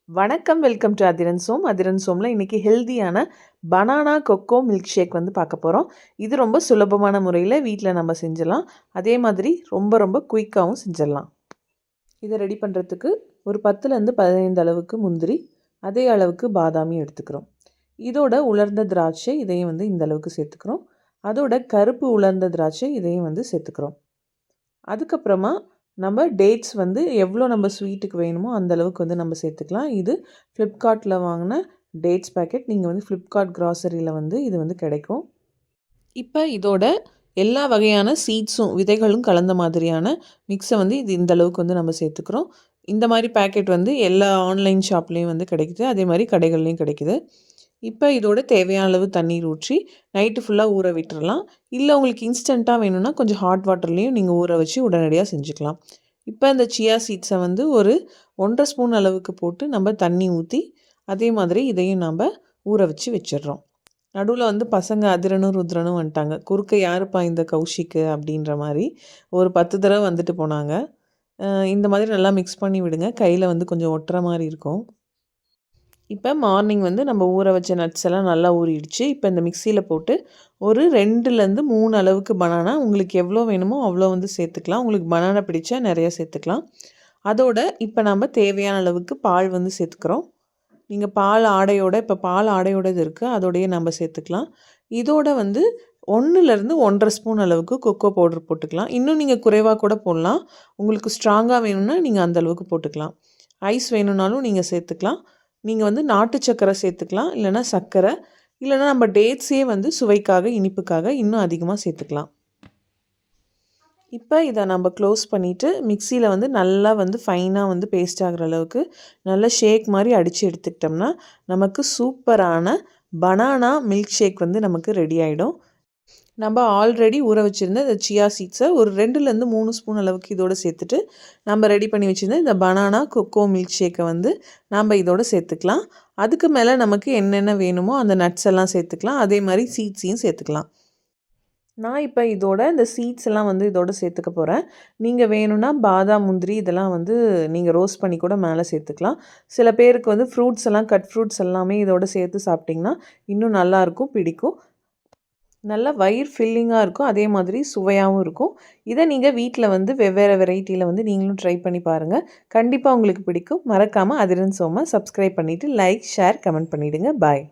வணக்கம், welcome to Athiran Som. Athiran சோமில் இன்றைக்கி ஹெல்தியான பனானா கொக்கோ மில்க் ஷேக் வந்து பார்க்க போகிறோம். இது ரொம்ப சுலபமான முறையில் வீட்டில் நம்ம செஞ்சிடலாம். அதே மாதிரி ரொம்ப ரொம்ப குயிக்காகவும் செஞ்சிடலாம். இதை ரெடி பண்ணுறதுக்கு ஒரு 10லேருந்து 15 அளவுக்கு முந்திரி, அதே அளவுக்கு பாதாமி எடுத்துக்கிறோம். இதோட உலர்ந்த திராட்சை இதையும் வந்து இந்த அளவுக்கு சேர்த்துக்கிறோம். அதோட கருப்பு உலர்ந்த திராட்சை இதையும் வந்து சேர்த்துக்கிறோம். அதுக்கப்புறமா நம்ம டேட்ஸ் வந்து எவ்வளோ நம்ம ஸ்வீட்டுக்கு வேணுமோ அந்த அளவுக்கு வந்து நம்ம சேர்த்துக்கலாம். இது ஃப்ளிப்கார்ட்டில் வாங்கின டேட்ஸ் பேக்கெட். நீங்கள் வந்து ஃப்ளிப்கார்ட் கிராசரியில் வந்து இது வந்து கிடைக்கும். இப்போ இதோட எல்லா வகையான சீட்ஸும் விதைகளும் கலந்த மாதிரியான மிக்ஸை வந்து இது இந்த அளவுக்கு வந்து நம்ம சேர்த்துக்கிறோம். இந்த மாதிரி பேக்கெட் வந்து எல்லா ஆன்லைன் ஷாப்லேயும் வந்து கிடைக்குது, அதே மாதிரி கடைகள்லேயும் கிடைக்குது. இப்போ இதோட தேவையான அளவு தண்ணீர் ஊற்றி நைட்டு ஃபுல்லாக ஊற விட்டுறலாம். இல்லை உங்களுக்கு இன்ஸ்டண்ட்டாக வேணும்னா கொஞ்சம் ஹாட் வாட்டர்லேயும் நீங்கள் ஊற வச்சு உடனடியாக செஞ்சுக்கலாம். இப்போ இந்த சியா சீட்ஸை வந்து ஒரு 1.5 ஸ்பூன் அளவுக்கு போட்டு நம்ம தண்ணி ஊற்றி அதே மாதிரி இதையும் நம்ம ஊற வச்சு வச்சிடுறோம். நடுவில் வந்து பசங்க அதிரனும் ருத்ரனும் வந்துட்டாங்க. குறுக்க யாருப்பா இந்த கௌஷிக்கு அப்படின்ற மாதிரி ஒரு 10 தடவை வந்துட்டு போனாங்க. இந்த மாதிரி நல்லா மிக்ஸ் பண்ணி விடுங்க. கையில் வந்து கொஞ்சம் ஒட்டுற மாதிரி இருக்கும். இப்போ மார்னிங் வந்து நம்ம ஊற வச்ச நட்ஸ் எல்லாம் நல்லா ஊறிடுச்சு. இப்போ இந்த மிக்சியில் போட்டு ஒரு 2லேருந்து 3 அளவுக்கு பனானா உங்களுக்கு எவ்வளோ வேணுமோ அவ்வளோ வந்து சேர்த்துக்கலாம். உங்களுக்கு பனானா பிடிச்சா நிறையா சேர்த்துக்கலாம். அதோட இப்போ நம்ம தேவையான அளவுக்கு பால் வந்து சேர்த்துக்கிறோம். நீங்கள் பால் ஆடையோட இப்போ பால் ஆடையோட இது இருக்குது, அதோடையே நம்ம சேர்த்துக்கலாம். இதோட வந்து 1லேருந்து 1.5 ஸ்பூன் அளவுக்கு கொக்கோ பவுடர் போட்டுக்கலாம். இன்னும் நீங்கள் குறைவாக கூட போடலாம். உங்களுக்கு ஸ்ட்ராங்காக வேணும்னா நீங்கள் அந்த அளவுக்கு போட்டுக்கலாம். ஐஸ் வேணும்னாலும் நீங்கள் சேர்த்துக்கலாம். நீங்கள் வந்து நாட்டு சர்க்கரை சேர்த்துக்கலாம், இல்லைனா சர்க்கரை, இல்லைனா நம்ம டேட்ஸே வந்து சுவைக்காக இனிப்புக்காக இன்னும் அதிகமாக சேர்த்துக்கலாம். இப்போ இதை நம்ம க்ளோஸ் பண்ணிவிட்டு மிக்சியில் வந்து நல்லா வந்து ஃபைனாக வந்து பேஸ்ட் ஆகிற அளவுக்கு நல்லா ஷேக் மாதிரி அடித்து எடுத்துக்கிட்டோம்னா நமக்கு சூப்பரான பனானா மில்க் ஷேக் வந்து நமக்கு ரெடி ஆகிடும். நம்ம ஆல்ரெடி ஊற வச்சுருந்த இந்த சியா சீட்ஸை ஒரு 2லேருந்து 3 ஸ்பூன் அளவுக்கு இதோடு சேர்த்துட்டு நம்ம ரெடி பண்ணி வச்சுருந்த இந்த பனானா கொக்கோ மில்க் ஷேக்கை வந்து நம்ம இதோடு சேர்த்துக்கலாம். அதுக்கு மேலே நமக்கு என்னென்ன வேணுமோ அந்த நட்ஸ் எல்லாம் சேர்த்துக்கலாம். அதே மாதிரி சீட்ஸையும் சேர்த்துக்கலாம். நான் இப்போ இதோட இந்த சீட்ஸ் எல்லாம் வந்து இதோட சேர்த்துக்க போகிறேன். நீங்கள் வேணும்னா பாதாம், முந்திரி இதெல்லாம் வந்து நீங்கள் ரோஸ்ட் பண்ணி கூட மேலே சேர்த்துக்கலாம். சில பேருக்கு வந்து ஃப்ரூட்ஸ் எல்லாம் கட் ஃப்ரூட்ஸ் எல்லாமே இதோட சேர்த்து சாப்பிட்டிங்கன்னா இன்னும் நல்லாயிருக்கும், பிடிக்கும். நல்லா வயிறு ஃபில்லிங்காக இருக்கும், அதே மாதிரி சுவையாகவும் இருக்கும். இதை நீங்கள் வீட்டில் வந்து வெவ்வேறு வெரைட்டியில் வந்து நீங்களும் ட்ரை பண்ணி பாருங்கள். கண்டிப்பாக உங்களுக்கு பிடிக்கும். மறக்காமல் அதிரன் சோமை சப்ஸ்கிரைப் பண்ணிவிட்டு லைக், ஷேர், கமெண்ட் பண்ணிவிடுங்க. பாய்.